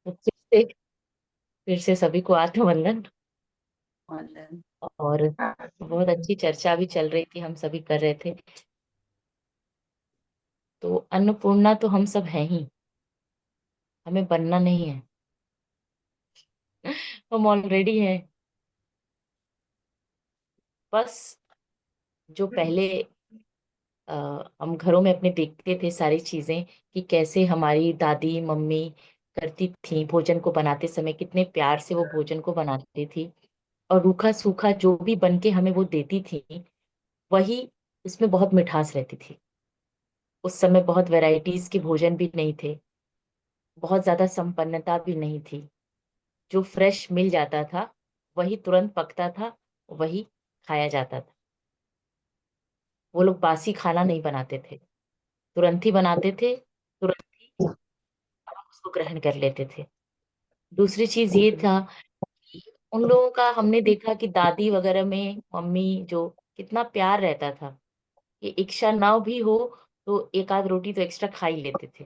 तो फिर से सभी को आत्मवंदन। वंदन। और बहुत अच्छी चर्चा भी चल रही थी, हम सभी कर रहे थे। तो अन्नपूर्णा तो हम सब हैं ही, हमें बनना नहीं है, हम ऑलरेडी हैं। बस जो पहले हम घरों में अपने देखते थे सारी चीजें, कि कैसे हमारी दादी मम्मी करती थी, भोजन को बनाते समय कितने प्यार से वो भोजन को बनाती थी, और रूखा सूखा जो भी बन के हमें वो देती थी, वही, उसमें बहुत मिठास रहती थी। उस समय बहुत वैरायटीज के भोजन भी नहीं थे, बहुत ज्यादा संपन्नता भी नहीं थी। जो फ्रेश मिल जाता था वही तुरंत पकता था, वही खाया जाता था। वो लोग बासी खाना नहीं बनाते थे, तुरंत ही बनाते थे, तुरंत ही हम उसको ग्रहण कर लेते थे। दूसरी चीज ये था कि उन लोगों का हमने देखा कि दादी वगैरह में मम्मी जो, कितना प्यार रहता था, कि इच्छा ना भी हो तो एक आध रोटी तो एक्स्ट्रा खा ही लेते थे।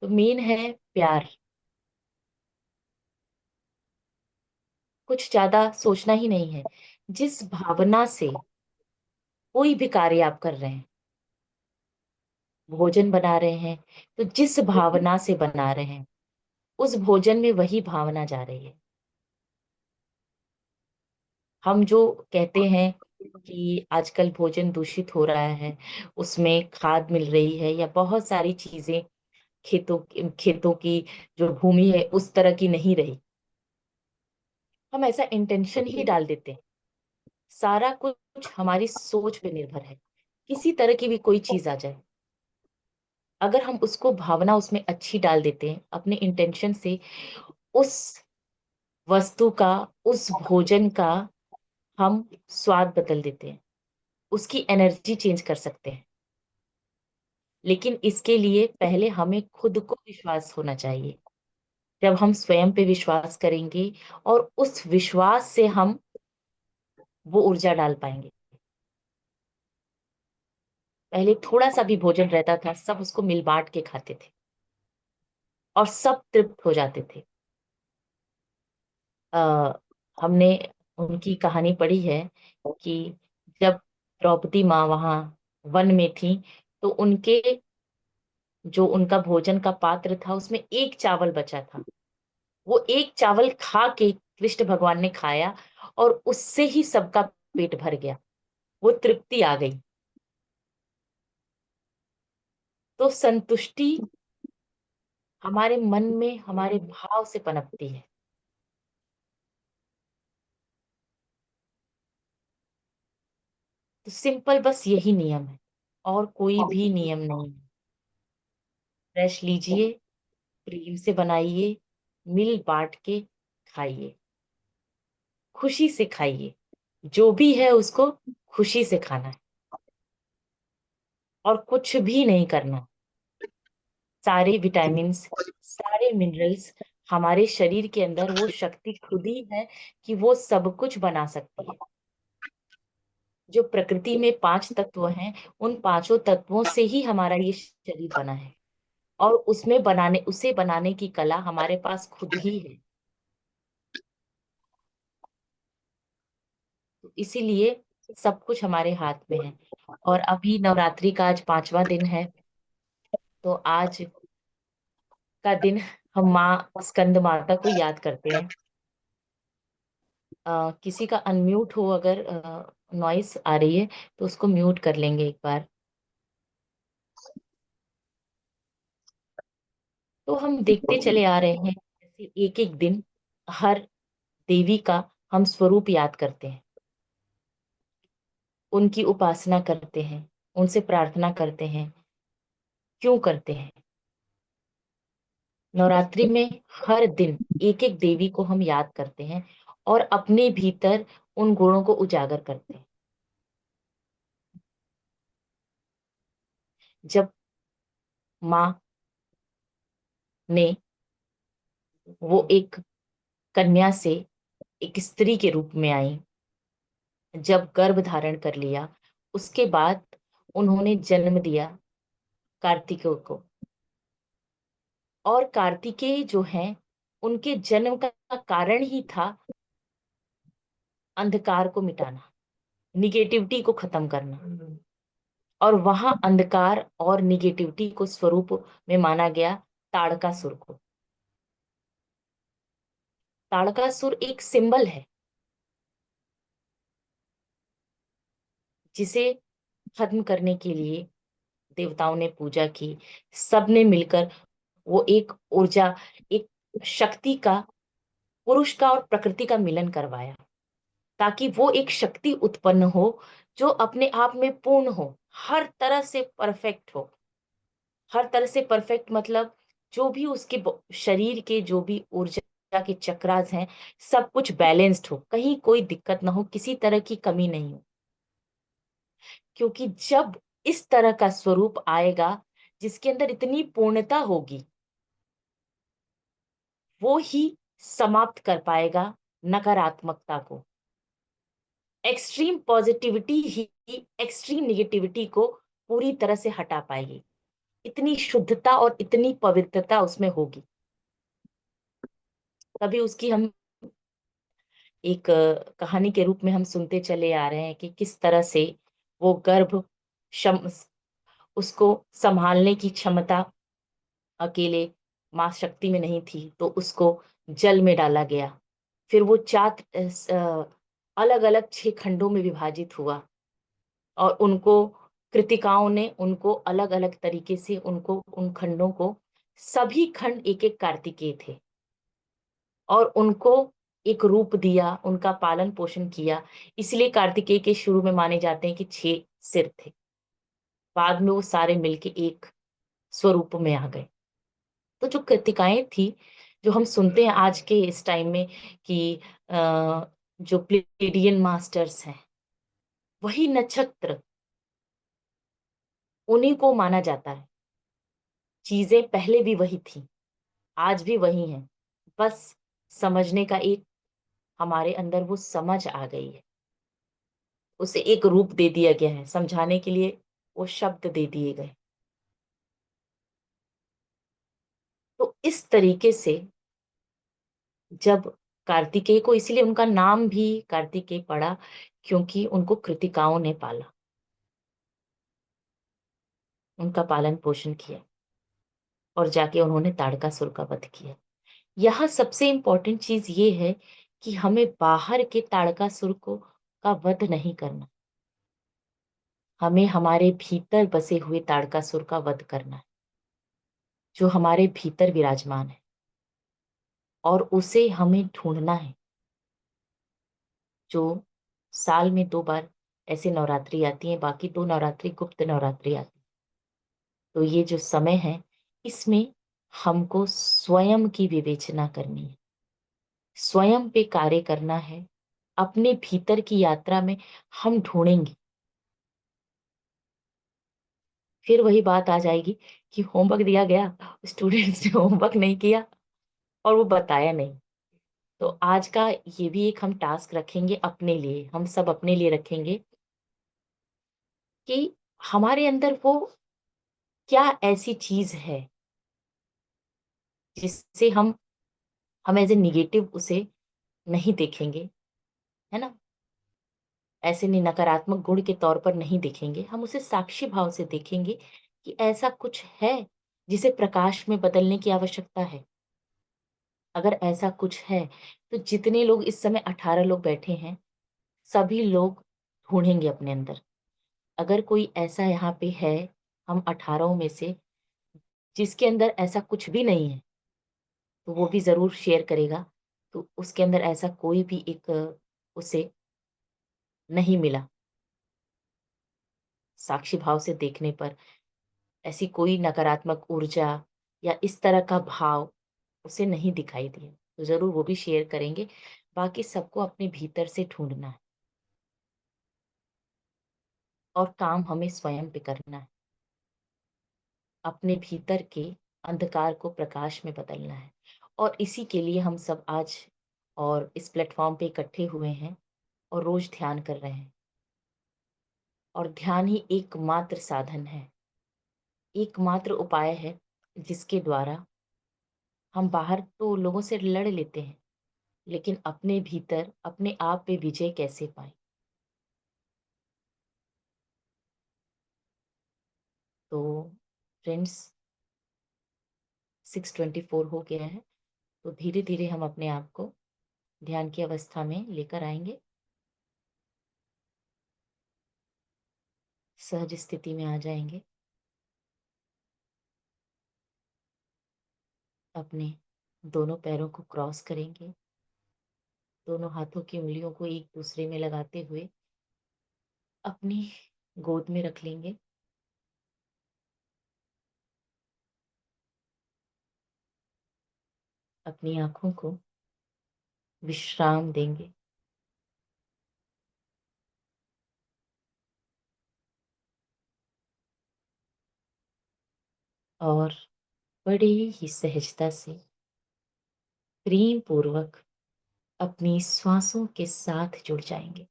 तो मेन है प्यार। कुछ ज्यादा सोचना ही नहीं है। जिस भावना से कोई भी कार्य आप कर रहे हैं, भोजन बना रहे हैं, तो जिस भावना से बना रहे हैं, उस भोजन में वही भावना जा रही है। हम जो कहते हैं कि आजकल भोजन दूषित हो रहा है, उसमें खाद मिल रही है या बहुत सारी चीजें, खेतों की जो भूमि है उस तरह की नहीं रही, हम ऐसा इंटेंशन ही डाल देते हैं। सारा कुछ हमारी सोच पे निर्भर है। किसी तरह की भी कोई चीज आ जाए, अगर हम उसको भावना उसमें अच्छी डाल देते हैं अपने इंटेंशन से, उस वस्तु का, उस भोजन का हम स्वाद बदल देते हैं, उसकी एनर्जी चेंज कर सकते हैं। लेकिन इसके लिए पहले हमें खुद को विश्वास होना चाहिए। जब हम स्वयं पे विश्वास करेंगे और उस विश्वास से हम वो ऊर्जा डाल पाएंगे। पहले थोड़ा सा भी भोजन रहता था, सब उसको मिल बांट के खाते थे और सब तृप्त हो जाते थे। आ, हमने उनकी कहानी पढ़ी है कि जब द्रौपदी माँ वहां वन में थी, तो उनके, जो उनका भोजन का पात्र था उसमें एक चावल बचा था। वो एक चावल खा के कृष्ण भगवान ने खाया, और उससे ही सबका पेट भर गया, वो तृप्ति आ गई। तो संतुष्टि हमारे मन में, हमारे भाव से पनपती है। तो सिंपल बस यही नियम है, और कोई भी नियम नहीं है। फ्रेश लीजिए, प्रेम से बनाइए, मिल बांट के खाइए, खुशी से खाइए। जो भी है उसको खुशी से खाना है, और कुछ भी नहीं करना। सारे विटामिन्स, सारे मिनरल्स हमारे शरीर के अंदर, वो शक्ति खुद ही है कि वो सब कुछ बना सकती है। जो प्रकृति में पांच तत्व हैं, उन पांचों तत्वों से ही हमारा ये शरीर बना है, और उसमें बनाने, उसे बनाने की कला हमारे पास खुद ही है। तो इसीलिए सब कुछ हमारे हाथ में है। और अभी नवरात्रि का आज 5वां दिन है, तो आज का दिन हम माँ स्कंद माता को याद करते हैं। किसी का अनम्यूट हो, अगर नॉइस आ रही है तो उसको म्यूट कर लेंगे एक बार। तो हम देखते चले आ रहे हैं, जैसे एक एक दिन हर देवी का हम स्वरूप याद करते हैं, उनकी उपासना करते हैं, उनसे प्रार्थना करते हैं। क्यों करते हैं? नवरात्रि में हर दिन एक एक देवी को हम याद करते हैं, और अपने भीतर उन गुणों को उजागर करते हैं। जब माँ ने, वो एक कन्या से एक स्त्री के रूप में आई, जब गर्भ धारण कर लिया, उसके बाद उन्होंने जन्म दिया कार्तिकेय को। और कार्तिकेय जो हैं, उनके जन्म का कारण ही था अंधकार को मिटाना, निगेटिविटी को खत्म करना। और वहां अंधकार और निगेटिविटी को स्वरूप में माना गया ताड़कासुर को। ताड़कासुर एक सिंबल है जिसे खत्म करने के लिए देवताओं ने पूजा की। सबने मिलकर वो एक ऊर्जा, एक शक्ति का, पुरुष का और प्रकृति का मिलन करवाया, ताकि वो एक शक्ति उत्पन्न हो जो अपने आप में पूर्ण हो, हर तरह से परफेक्ट हो। हर तरह से परफेक्ट मतलब जो भी उसके शरीर के जो भी ऊर्जा के चक्रास हैं, सब कुछ बैलेंस्ड हो, कहीं कोई दिक्कत ना हो, किसी तरह की कमी नहीं हो। क्योंकि जब इस तरह का स्वरूप आएगा जिसके अंदर इतनी पूर्णता होगी, वो ही समाप्त कर पाएगा नकारात्मकता को। एक्सट्रीम पॉजिटिविटी ही एक्सट्रीम निगेटिविटी को पूरी तरह से हटा पाएगी। इतनी शुद्धता और इतनी पवित्रता उसमें होगी। तभी उसकी हम एक कहानी के रूप में हम सुनते चले आ रहे हैं कि किस तरह से वो गर्भ क्षम उसको संभालने की क्षमता अकेले माँ शक्ति में नहीं थी, तो उसको जल में डाला गया। फिर वो चार अलग अलग 6 खंडों में विभाजित हुआ, और उनको कृतिकाओं ने उनको अलग अलग तरीके से उनको उन खंडों को, सभी खंड एक एक कार्तिकेय थे, और उनको एक रूप दिया, उनका पालन पोषण किया। इसलिए कार्तिकेय के शुरू में माने जाते हैं कि 6 सिर थे। बाद में वो सारे मिलके एक स्वरूप में आ गए। तो जो कृतिकाएं थी, जो हम सुनते हैं आज के इस टाइम में कि जो प्लेडियन मास्टर्स हैं, वही नक्षत्र, उन्हीं को माना जाता है। चीजें पहले भी वही थी, आज भी वही हैं। बस समझने का एक, हमारे अंदर वो समझ आ गई है, उसे एक रूप दे दिया गया है, समझाने के लिए वो शब्द दे दिए गए। तो इस तरीके से जब कार्तिकेय को, इसलिए उनका नाम भी कार्तिकेय पड़ा, क्योंकि उनको कृतिकाओं ने पाला, उनका पालन पोषण किया, और जाके उन्होंने ताड़कासुर का वध किया। यहाँ सबसे इंपॉर्टेंट चीज ये है कि हमें बाहर के ताड़कासुर को का वध नहीं करना, हमें हमारे भीतर बसे हुए ताड़कासुर का वध करना है, जो हमारे भीतर विराजमान है, और उसे हमें ढूंढना है। जो साल में 2 बार ऐसे नवरात्रि आती है, बाकी 2 नवरात्रि गुप्त नवरात्रि आती है। तो ये जो समय है, इसमें हमको स्वयं की विवेचना करनी है, स्वयं पे कार्य करना है। अपने भीतर की यात्रा में हम ढूंढेंगे। फिर वही बात आ जाएगी कि होमवर्क दिया गया, स्टूडेंट्स ने होमवर्क नहीं किया और वो बताया नहीं। तो आज का ये भी एक हम टास्क रखेंगे अपने लिए, हम सब अपने लिए रखेंगे कि हमारे अंदर वो क्या ऐसी चीज है जिससे हम एज ए निगेटिव उसे नहीं देखेंगे, है ना, ऐसे नहीं, नकारात्मक गुण के तौर पर नहीं देखेंगे, हम उसे साक्षी भाव से देखेंगे कि ऐसा कुछ है जिसे प्रकाश में बदलने की आवश्यकता है। अगर ऐसा कुछ है, तो जितने लोग इस समय 18 लोग बैठे हैं, सभी लोग ढूंढेंगे अपने अंदर। अगर कोई ऐसा यहाँ पे है, हम 18 में से, जिसके अंदर ऐसा कुछ भी नहीं है, तो वो भी जरूर शेयर करेगा। तो उसके अंदर ऐसा कोई भी एक उसे नहीं मिला, साक्षी भाव से देखने पर ऐसी कोई नकारात्मक ऊर्जा या इस तरह का भाव उसे नहीं दिखाई दिया, तो जरूर वो भी शेयर करेंगे। बाकी सबको अपने भीतर से ढूंढना है, और काम हमें स्वयं पे करना है। अपने भीतर के अंधकार को प्रकाश में बदलना है, और इसी के लिए हम सब आज और इस प्लेटफॉर्म पे इकट्ठे हुए हैं और रोज ध्यान कर रहे हैं। और ध्यान ही एकमात्र साधन है, एकमात्र उपाय है जिसके द्वारा हम बाहर तो लोगों से लड़ लेते हैं, लेकिन अपने भीतर अपने आप पे विजय कैसे पाएं? तो फ्रेंड्स, 6:24 हो गया है। तो धीरे धीरे हम अपने आप को ध्यान की अवस्था में लेकर आएंगे, सहज स्थिति में आ जाएंगे। अपने दोनों पैरों को क्रॉस करेंगे, दोनों हाथों की उंगलियों को एक दूसरे में लगाते हुए अपनी गोद में रख लेंगे। अपनी आंखों को विश्राम देंगे और बड़े ही सहजता से, प्रेम पूर्वक अपनी श्वासों के साथ जुड़ जाएंगे।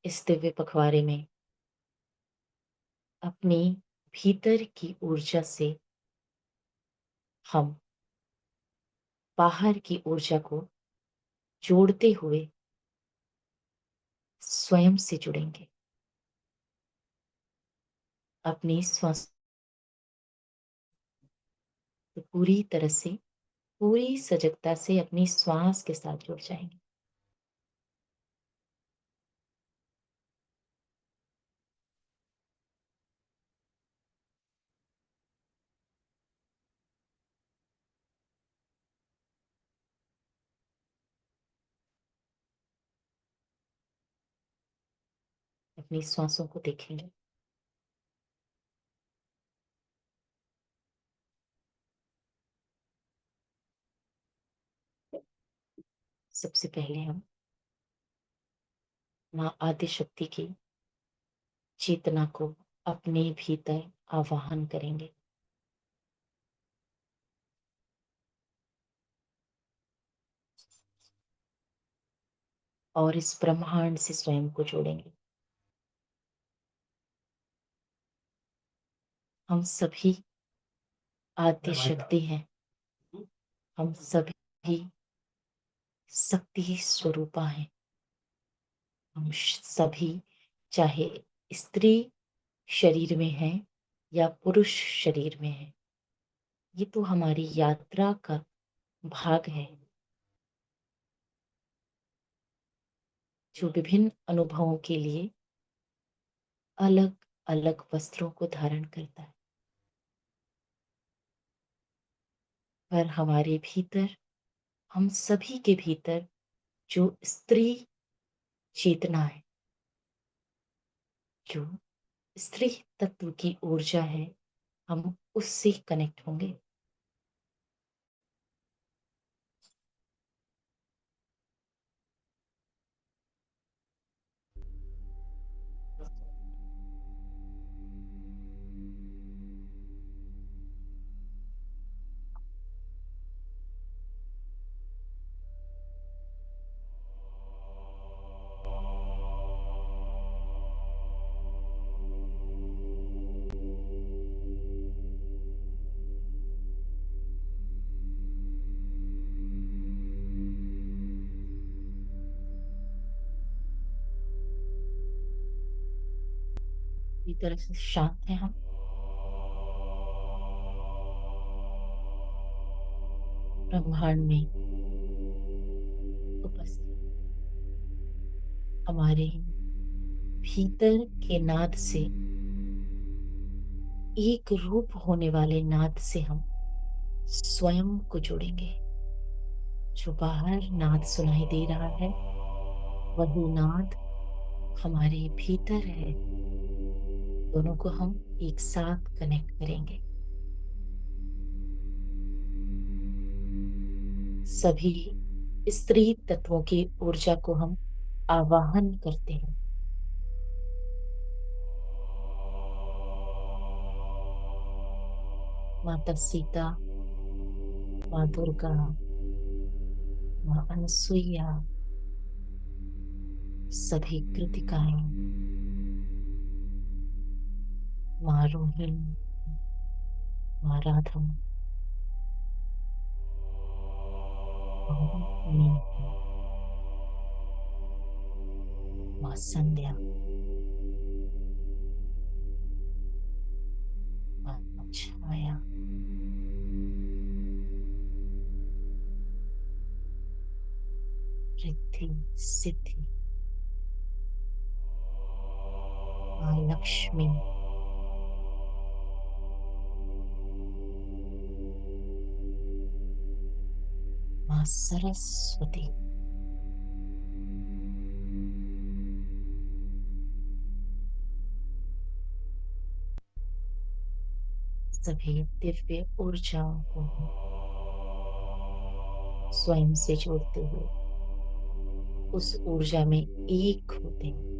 इस दिव्य पखवाड़े में अपनी भीतर की ऊर्जा से हम बाहर की ऊर्जा को जोड़ते हुए स्वयं से जुड़ेंगे। अपनी श्वास पूरी तरह से, पूरी सजगता से अपनी श्वास के साथ जुड़ जाएंगे। अपनी श्वासों को देखेंगे। सबसे पहले हम माँ आदि शक्ति की चेतना को अपने भीतर आवाहन करेंगे और इस ब्रह्मांड से स्वयं को जोड़ेंगे। हम सभी आद्य शक्ति हैं। हम सभी शक्ति स्वरूपा हैं। हम सभी, चाहे स्त्री शरीर में हैं या पुरुष शरीर में हैं, ये तो हमारी यात्रा का भाग है, जो विभिन्न अनुभवों के लिए अलग अलग वस्त्रों को धारण करता है। पर हमारे भीतर, हम सभी के भीतर जो स्त्री चेतना है, जो स्त्री तत्व की ऊर्जा है, हम उससे कनेक्ट होंगे। पूरी तरह से शांत हैं हम। ब्रह्मांड में उपस्थित हमारे भीतर के नाद से, एक रूप होने वाले नाद से हम स्वयं को जोड़ेंगे। जो बाहर नाद सुनाई दे रहा है, वही नाद हमारे भीतर है। दोनों को हम एक साथ कनेक्ट करेंगे। सभी स्त्री तत्वों की ऊर्जा को हम आवाहन करते हैं। माता सीता, माँ दुर्गा, अनसुईया, सभी कृतिकाएं, माँ रोहिणी, माँ राधा, माँ रुक्मिणी, माँ संध्या, माँ छाया, रिद्धि, सिद्धि, माँ लक्ष्मी, माँ सरस्वती, सभी दिव्य ऊर्जाओं को हम स्वयं से जोड़ते हुए उस ऊर्जा में एक होते हैं।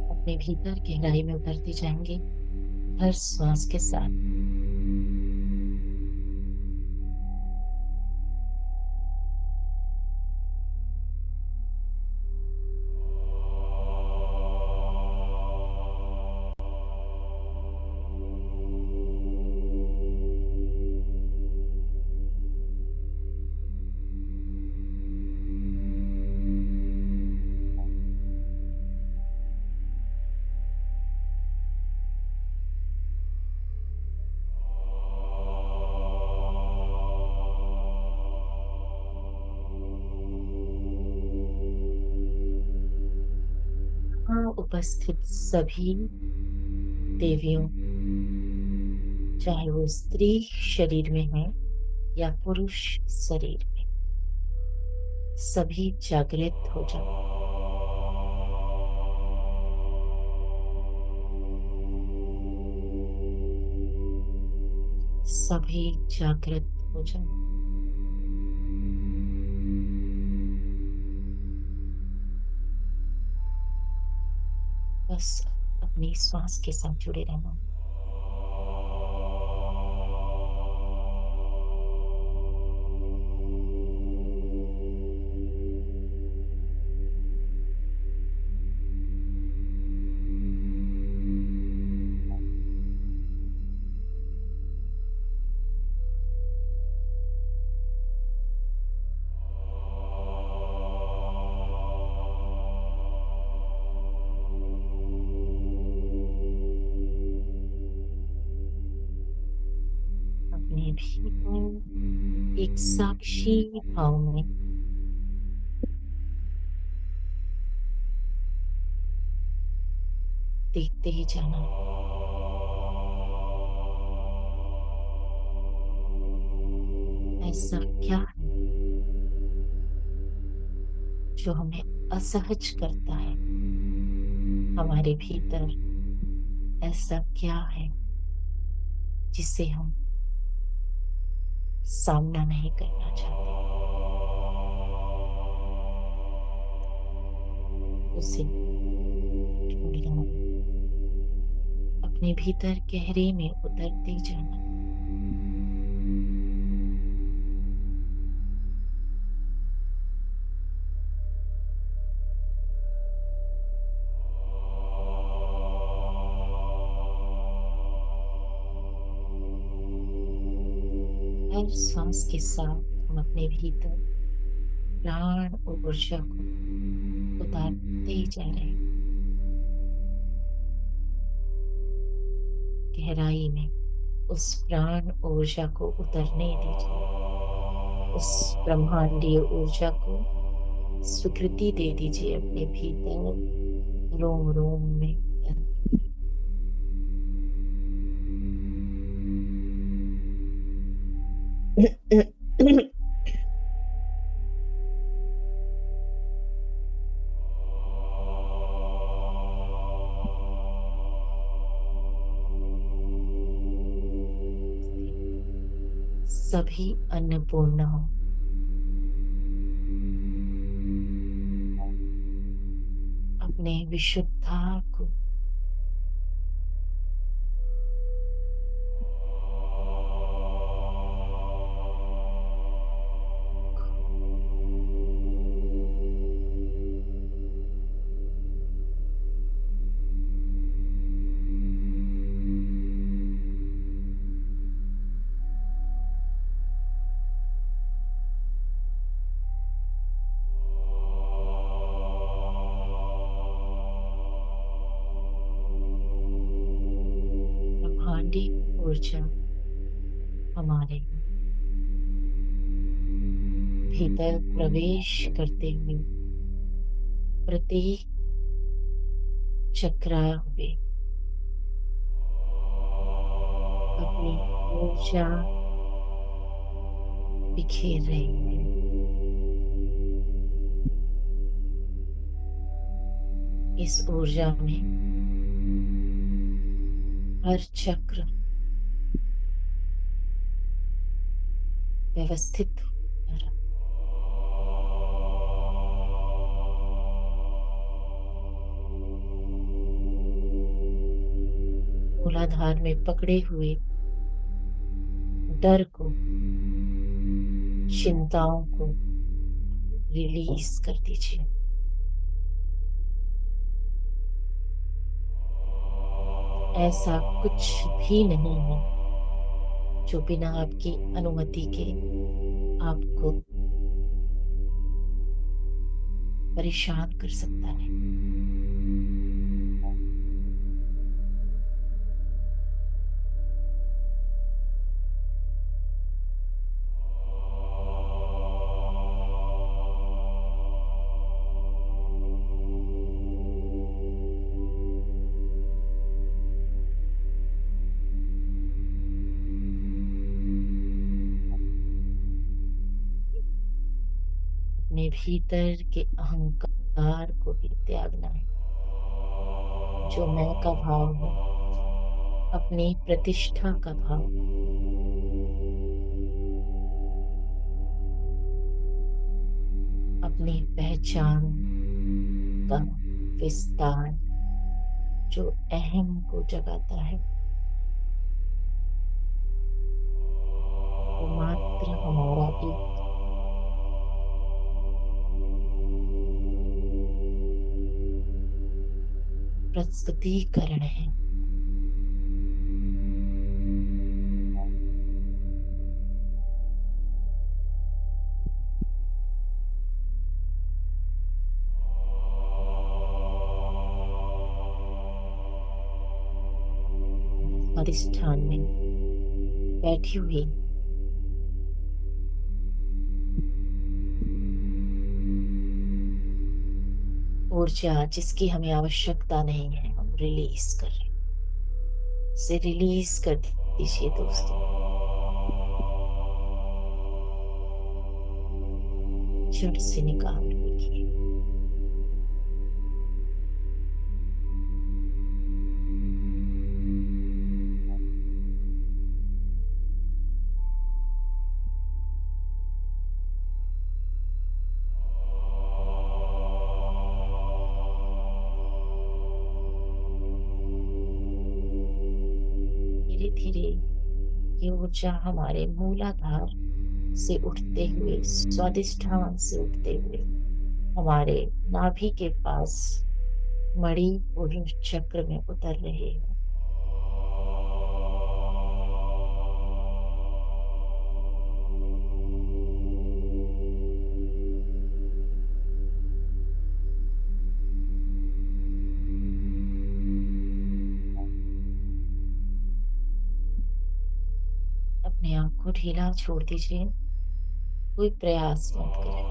अपने भीतर गहराई में उतरते जाएंगे हर श्वास के साथ। हाँ, उपस्थित सभी देवियों, चाहे वो स्त्री शरीर में है या पुरुष शरीर में, सभी जागृत हो जाओ। सभी जागृत हो जाओ। बस अपनी श्वास के साथ जुड़े रहना। अपने भीतर एक साक्षी भाव में देखते ही जाना। ऐसा क्या है जो हमें असहज करता है? हमारे भीतर ऐसा क्या है जिसे हम सामना नहीं करना चाहते? उसे ढूंढना, अपने भीतर गहरे में उतरते जाना। हर सांस के साथ हम अपने भीतर प्राण और ऊर्जा को उतारते ही जा रहे हैं। गहराई में उस प्राण ऊर्जा को उतरने दीजिए। उस ब्रह्मांडीय ऊर्जा को स्वीकृति दे दीजिए अपने भीतर, रोम रोम में। सभी अन्नपूर्णाओं, अपने विशुद्धार को ब्रह्मांडी ऊर्जा हमारे भीतर प्रवेश करते हुए प्रत्येक चक्रा में अपनी ऊर्जा बिखेर रही है। इस ऊर्जा में हर चक्र व्यवस्थित हो रहा है। मूलाधार में पकड़े हुए डर को, चिंताओं को रिलीज कर दीजिए। ऐसा कुछ भी नहीं है जो बिना आपकी अनुमति के आपको परेशान कर सकता है। अपने भीतर के अहंकार को भी त्यागना है। जो मैं का भाव है, अपनी प्रतिष्ठा का भाव, अपनी पहचान का विस्तार जो अहम को जगाता है, वो मात्र हमारा एक प्रस्तुतिकरण है। अधिष्ठान में बैठी हुई ऊर्जा जिसकी हमें आवश्यकता नहीं है, हम रिलीज कर रहे हैं। से रिलीज कर दीजिए दोस्तों। जड़ से निकाल दीजिए। धीरे धीरे ये ऊर्जा हमारे मूलाधार से उठते हुए, स्वादिष्ठान से उठते हुए हमारे नाभि के पास मणिपुर चक्र में उतर रहे हैं। अपने आप को ढीला छोड़ दीजिए, कोई प्रयास मत करें।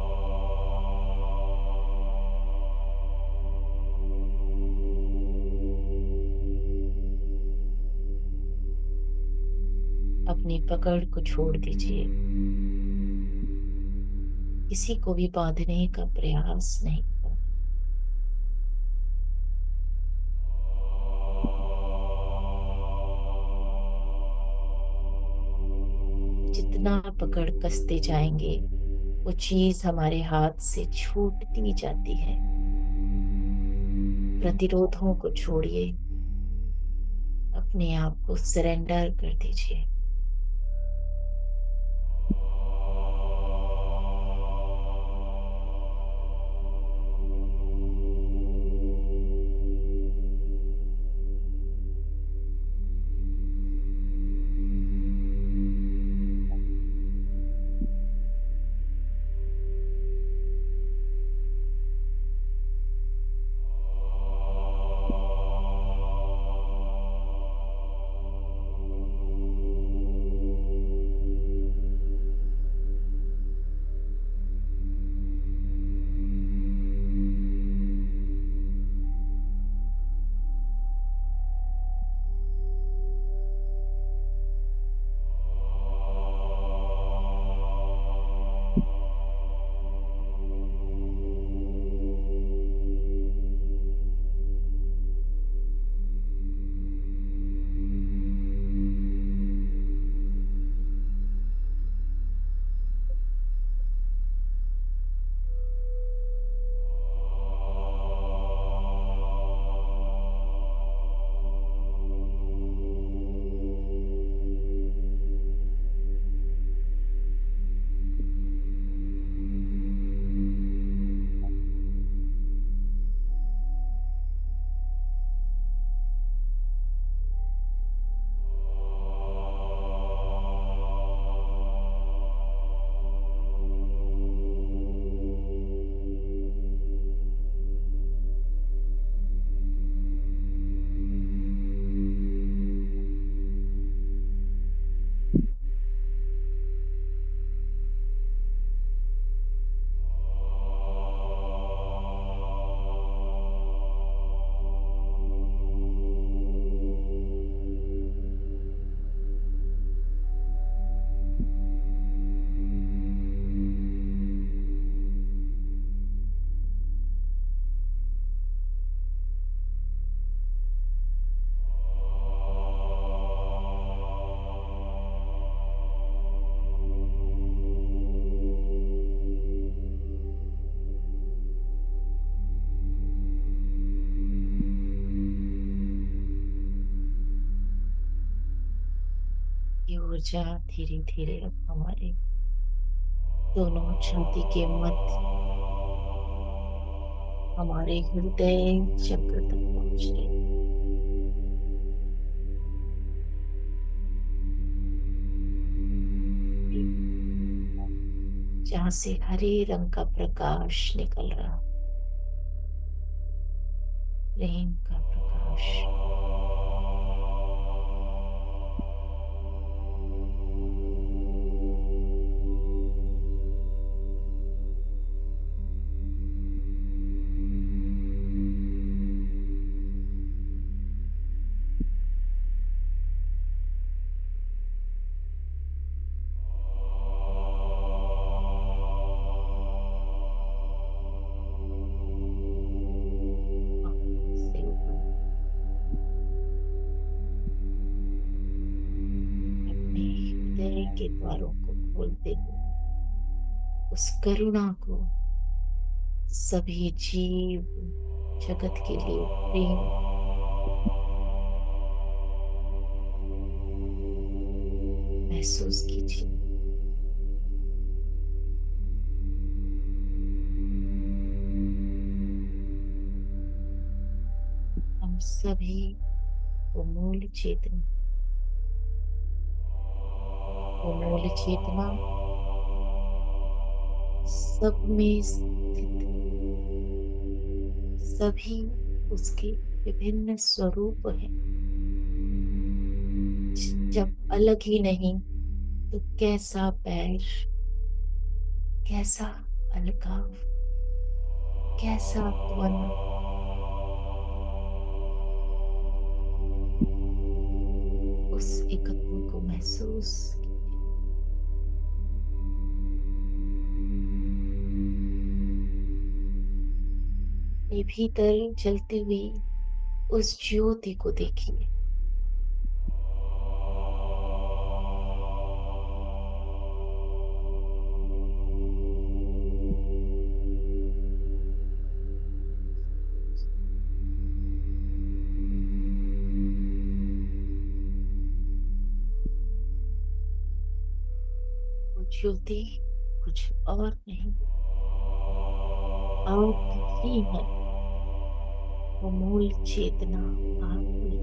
अपनी पकड़ को छोड़ दीजिए, किसी को भी बांधने का प्रयास नहीं करें। जितना पकड़ कसते जाएंगे, वो चीज हमारे हाथ से छूटती जाती है। प्रतिरोधों को छोड़िए, अपने आप को सरेंडर कर दीजिए। ये ऊर्जा धीरे धीरे अब हमारे दोनों छाती के मध्य, हमारे हृदय चक्र तक पहुंच रही। जहां से हरे रंग का प्रकाश निकल रहा, प्रेम का प्रकाश। से ऊपर अपने हृदय के द्वारों को खोलते हुए उस करुणा को सभी जीव जगत के लिए प्रेम महसूस कीजिए। हम सभी वो मूल चेतना सब में स्थित, सभी उसके विभिन्न स्वरूप हैं। जब अलग ही नहीं, तो कैसा पैर, कैसा अलगाव, कैसा अपना, उस एकत्व को महसूस अपने भीतर जलती हुई उस ज्योति को देखिए। वो ज्योति कुछ और नहीं, आप ही है। वो मूल चेतना आप ही।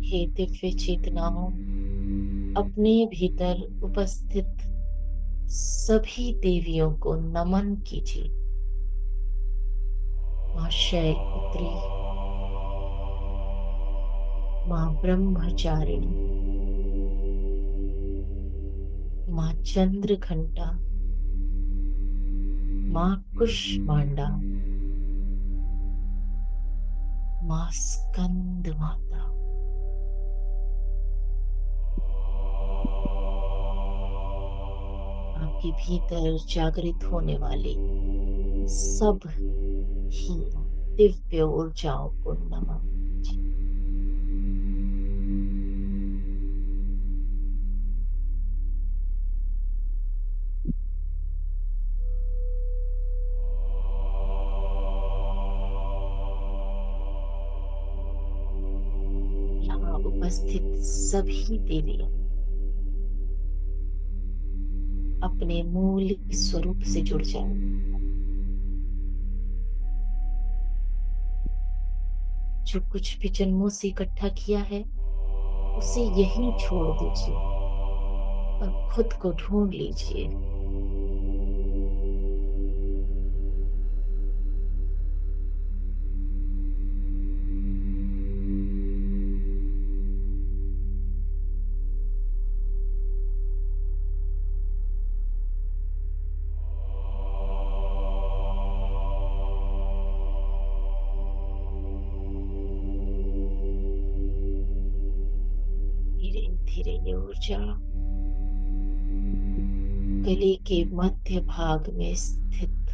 हे दिव्य चेतनाओं, अपने भीतर उपस्थित सभी देवियों को नमन कीजिए। माँ शैलपुत्री, माँ ब्रह्मचारिणी, माँ चंद्रघंटा, माँ कुष्मांडा, माँ स्कंद माता, आपके भीतर जागृत होने वाली सब ही दिव्य ऊर्जाओं को नमन कीजिए। यहाँ उपस्थित सभी देवियां अपने मूल स्वरूप से जुड़ जाए। जो कुछ भी जन्मों से इकट्ठा किया है उसे यहीं छोड़ दीजिए और खुद को ढूंढ लीजिए। धीरे धीरे ये ऊर्जा गले के मध्य भाग में स्थित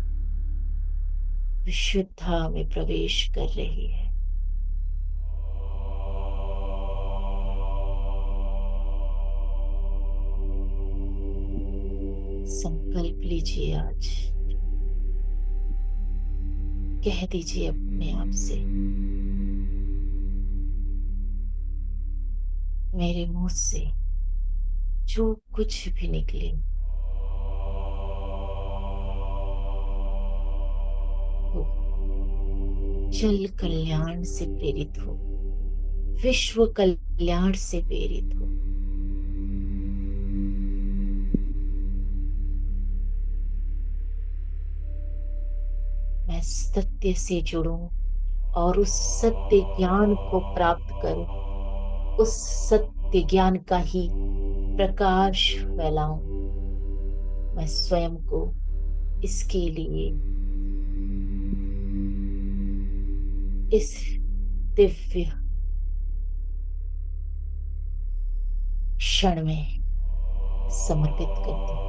विशुद्धा में प्रवेश कर रही है। संकल्प लीजिए आज, कह दीजिए अपने आप से, मेरे मुंह से जो कुछ भी निकले वो जल कल्याण से प्रेरित हो, विश्व कल्याण से प्रेरित हो। मैं सत्य से जुड़ूं और उस सत्य ज्ञान को प्राप्त करूं, उस सत्य ज्ञान का ही प्रकाश फैलाऊं। मैं स्वयं को इसके लिए इस दिव्य क्षण में समर्पित करती हूँ।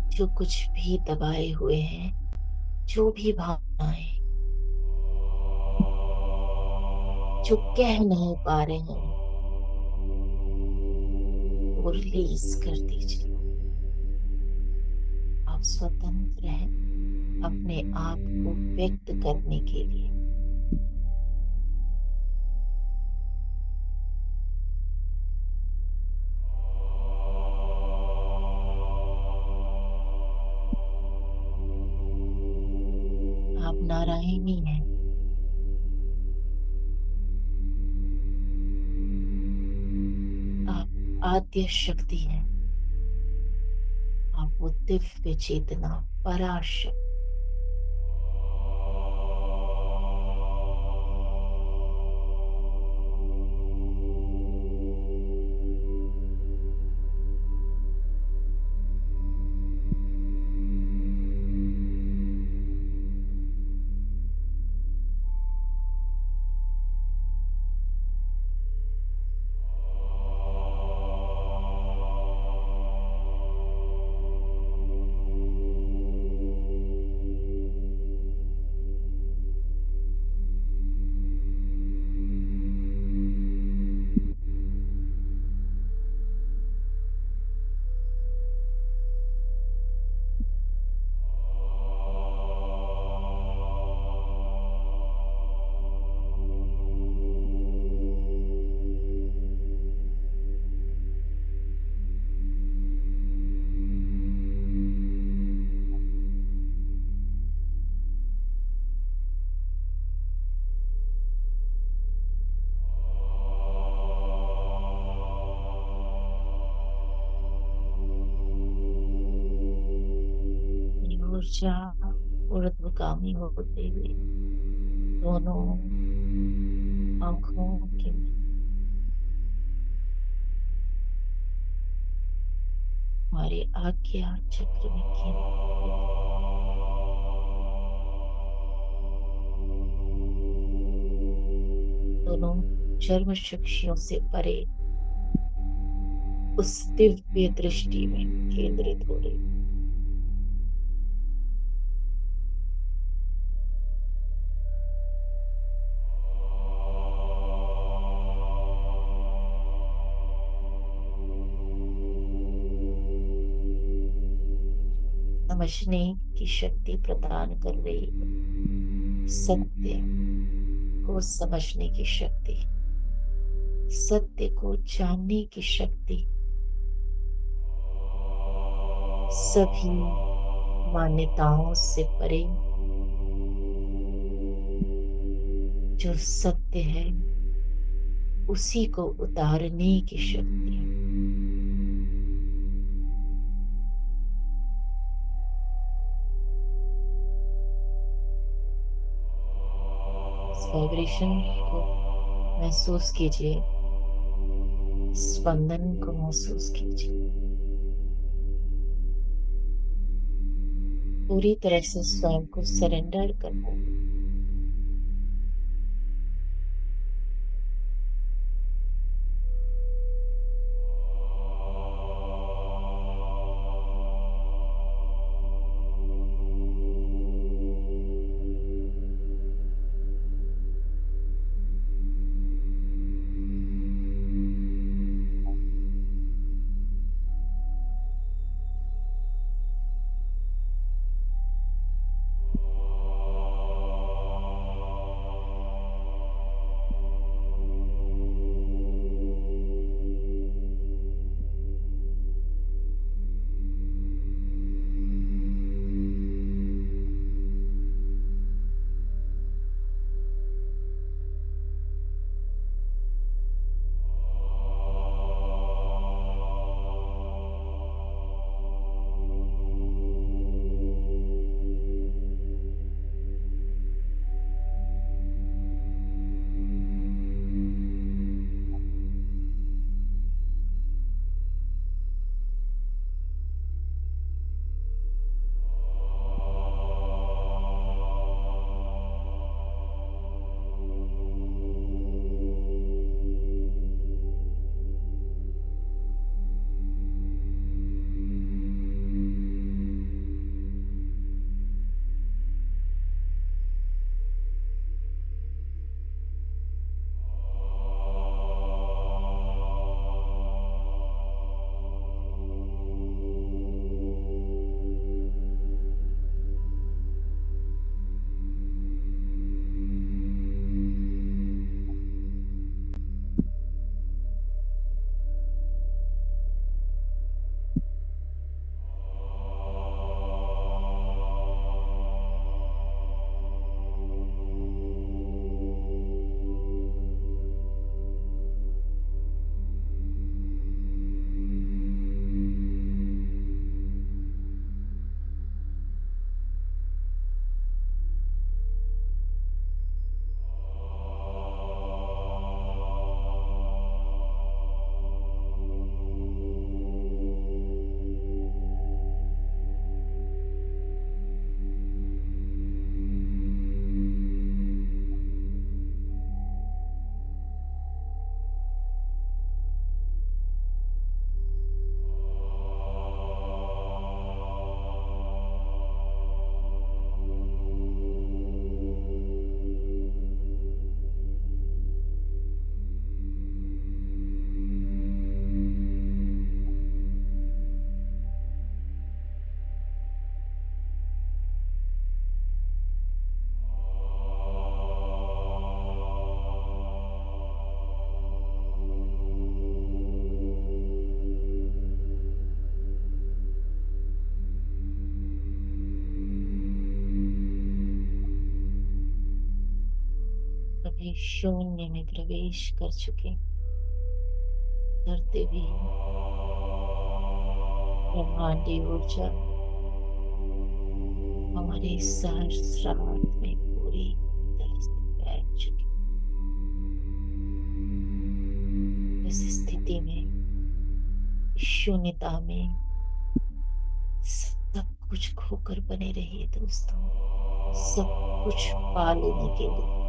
जो कुछ भी दबाए हुए हैं, जो भी भावनाएं जो कह नहीं पा रहे हैं, वो रिलीज कर दीजिए। आप स्वतंत्र हैं अपने आप को व्यक्त करने के लिए। आप नारायणी हैं। आप आद्य शक्ति हैं। आप वो दिव्य चेतना, पराशक्ति। ये ऊर्जा ऊर्ध्वगामी होते हुए दोनों आंखों के हमारे आज्ञा चक्र में केंद्रित। दोनों चर्म शक्तियों से परे उस दिव्य दृष्टि में केंद्रित हो रही। समझने की शक्ति प्रदान कर रही है। सत्य को समझने की शक्ति, सत्य को जानने की शक्ति, सभी मान्यताओं से परे जो सत्य है उसी को उतारने की शक्ति। इस वाइब्रेशन को महसूस कीजिए, स्पंदन को महसूस कीजिए। पूरी तरह से स्वयं को सरेंडर करना। ये शून्य में प्रवेश कर चुके, करते हुए ब्रह्मांडी ऊर्जा हमारे सहस्रार में पूरी तरह से बैठ चुकी। इस स्थिति में, इस शून्यता में सब कुछ खोकर बने रहिए दोस्तों, सब कुछ पा लेने के लिए।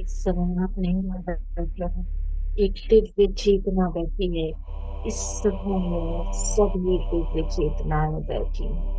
इस समय आप नहीं बैठ रहे, एक दिव्य चेतना बैठी है। इस समय में सभी दिव्य चेतनाएं बैठी हैं।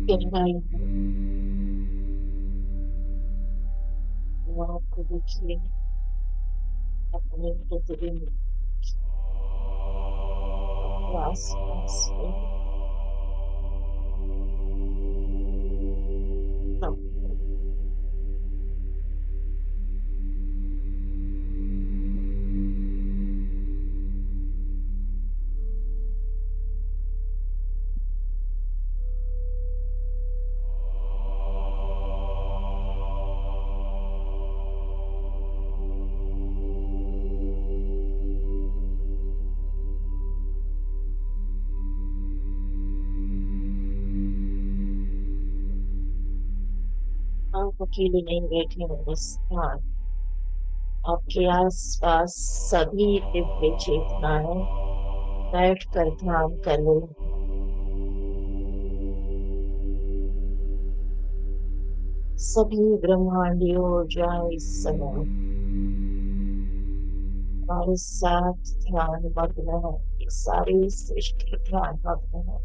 गहराई में आपको देखिए अपने प्रतिबिंब के आस पास में सब आप अकेले नहीं बैठे हो बस। हाँ, आपके आस पास सभी दिव्य चेतनाएं बैठ कर ध्यान कर रही हैं। सभी ब्रह्मांडीय ऊर्जाएं इस समय हमारे साथ ध्यान मग्न है। ये सारी सृष्टि ध्यान मग्न है।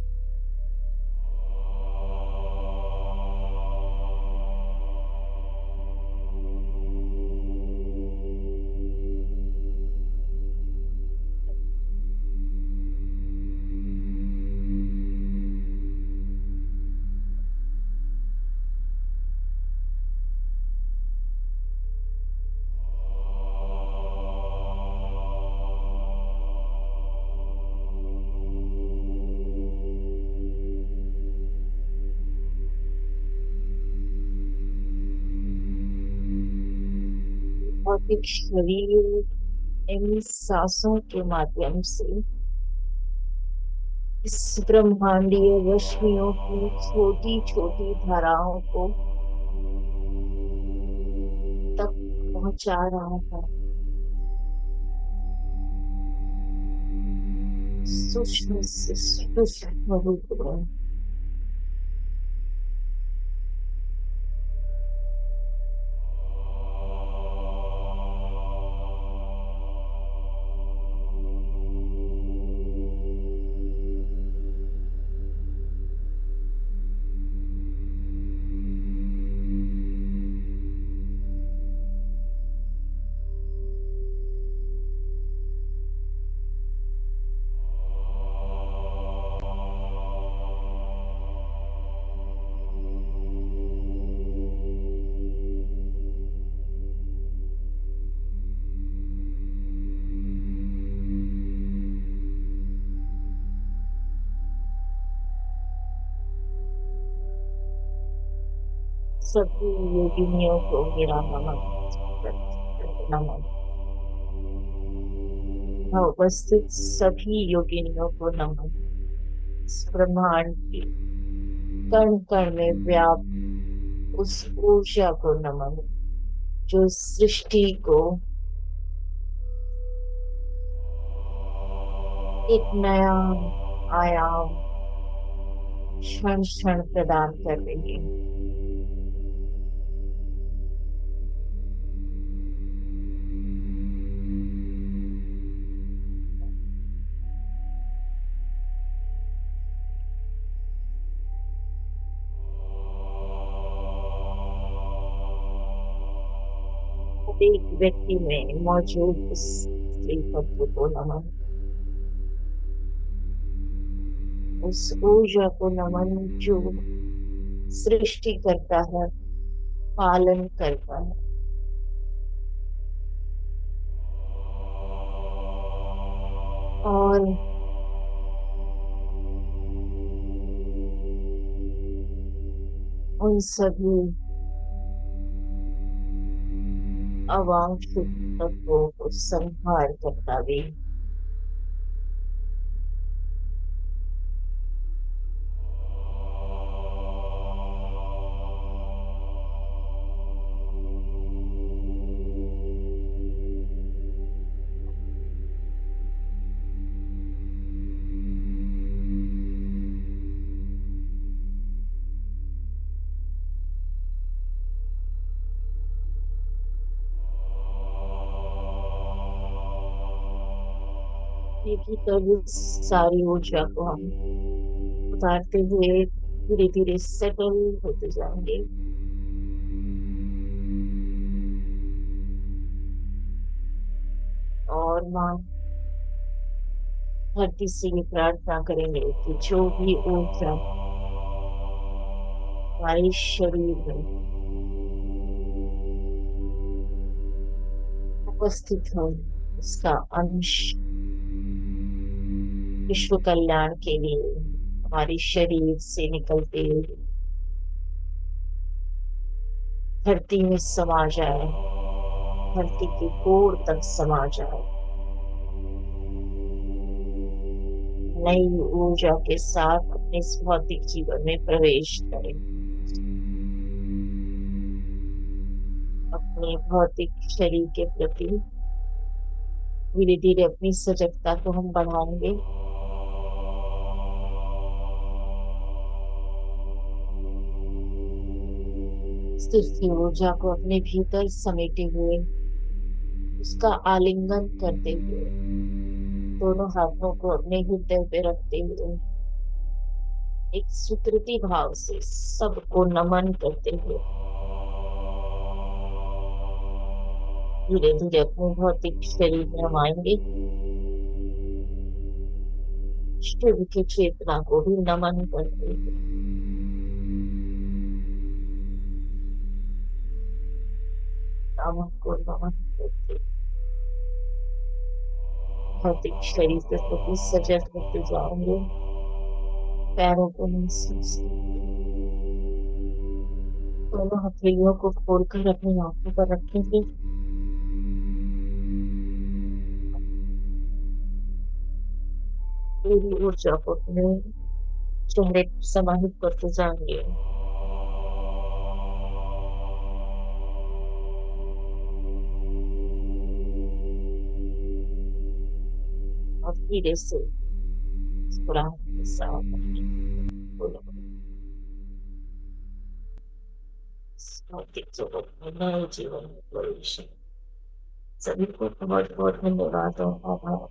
भौतिक शरीर इन सांसों के माध्यम से इस ब्रह्मांडीय रश्मियों की छोटी छोटी धाराओं को तक पहुंचा रहा है। सूक्ष्म से सूक्ष्म रूप में सभी योगिनियों को मेरा नमन। नमन। हाँ, उपस्थित सभी योगिनियों को नमन। इस ब्रह्मांड की कण कण में व्याप्त उस ऊर्जा को नमन जो सृष्टि को एक नया आयाम क्षण क्षण प्रदान कर रही है। एक व्यक्ति में मौजूद उस स्त्री तत्व को नमन। उस ऊर्जा को नमन जो सृष्टि करता है, पालन करता है और उन सभी अवांछित तत्वों को संहार करता भी। एक ही तरह सारी ऊर्जा को हम उतारते हुए धीरे धीरे सेटल होते जाएंगे। और माँ धरती से ये प्रार्थना करेंगे कि जो भी ऊर्जा हमारे शरीर में उपस्थित है, उसका अंश विश्व कल्याण के लिए हमारे शरीर से निकलते हुए धरती में समा जाए, धरती के कोर तक समा जाए, नई ऊर्जा के साथ अपने इस भौतिक जीवन में प्रवेश करें। अपने भौतिक शरीर के प्रति धीरे धीरे अपनी सजगता को हम बढ़ाएंगे। सिर्फ की ऊर्जा को अपने भीतर समेटे हुए, उसका आलिंगन करते हुए, दोनों हाथों को अपने हृदय पे रखते हुए एक स्वीकृति भाव से सबको नमन करते हुए धीरे धीरे अपने भौतिक शरीर में हम आएंगे। शिव की चेतना को भी नमन करते हुए राम को नमन करते भौतिक शरीर के प्रति सजग होते जाएंगे। पैरों को महसूस करते, दोनों हथेलियों को खोलकर अपनी आंखों पर रखेंगे। पूरी ऊर्जा को अपने चेहरे पर समाहित करते जाएंगे। और धीरे से मुस्कुराहट के साथ अपने बोलो, भौतिक जगत में नए जीवन में प्रवेश। सभी को बहुत बहुत धन्यवाद और आभार।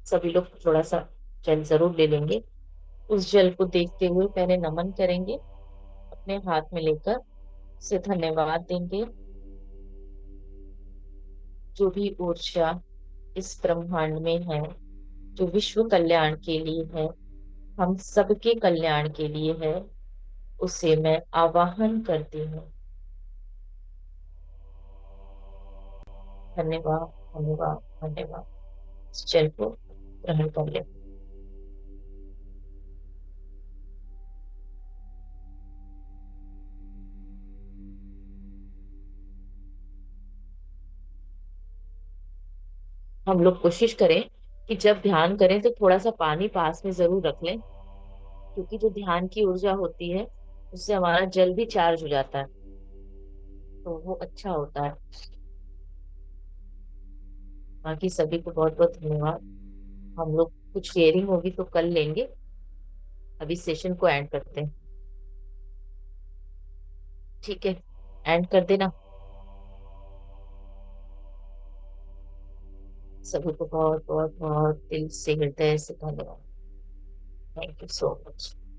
सभी लोग थोड़ा सा जल जरूर ले लेंगे। उस जल को देखते हुए पहले नमन करेंगे, अपने हाथ में लेकर उसे धन्यवाद देंगे। जो भी ऊर्जा इस ब्रह्मांड में है, जो विश्व कल्याण के लिए है, हम सबके कल्याण के लिए है, उसे मैं आवाहन करती हूँ। धन्यवाद, धन्यवाद, धन्यवाद। इस जल को ग्रहण कर ले। हम लोग कोशिश करें कि जब ध्यान करें तो थोड़ा सा पानी पास में जरूर रख लें, क्योंकि जो ध्यान की ऊर्जा होती है उससे हमारा जल भी चार्ज हो जाता है, तो वो अच्छा होता है। बाकी सभी को बहुत बहुत धन्यवाद। हम लोग कुछ शेयरिंग होगी तो कल लेंगे। अभी सेशन को एंड करते हैं। ठीक है, एंड कर देना। सभी को बहुत बहुत बहुत दिल से, हृदय से धन्यवाद। Thank you so much.